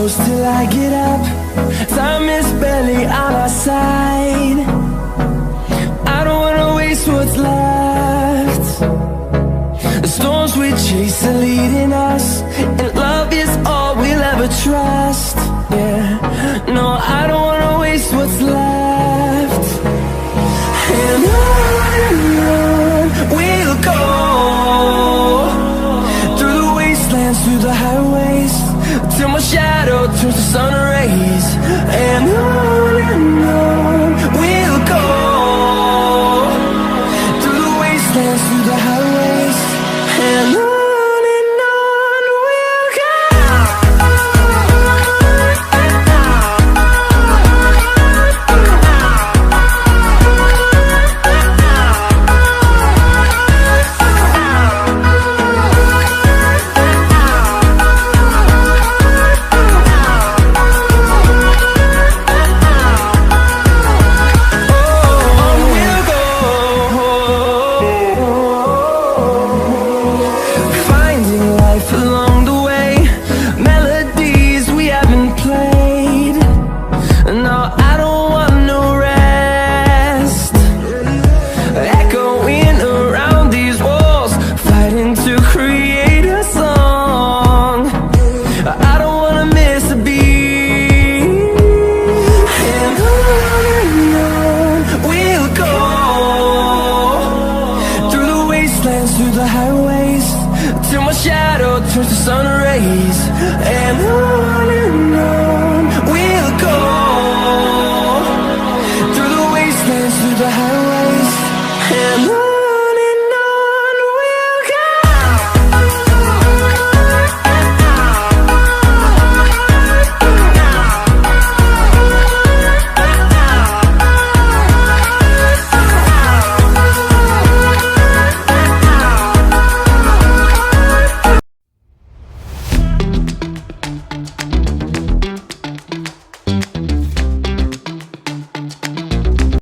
close till I get up. Time is barely on our side. I don't wanna waste what's left. The storms we chase are leading us, and love is all we'll ever trust. Yeah, no, I don't wanna waste what's left. And on we'll go, through the wastelands, through the highways, till my shadow turns to sun rays. And on we'll go, through the wastelands, through the highways, and on we'll go. Through the highways, till my shadow turns to sun rays. And on we'll go, through the wastelands, through the highways, and on.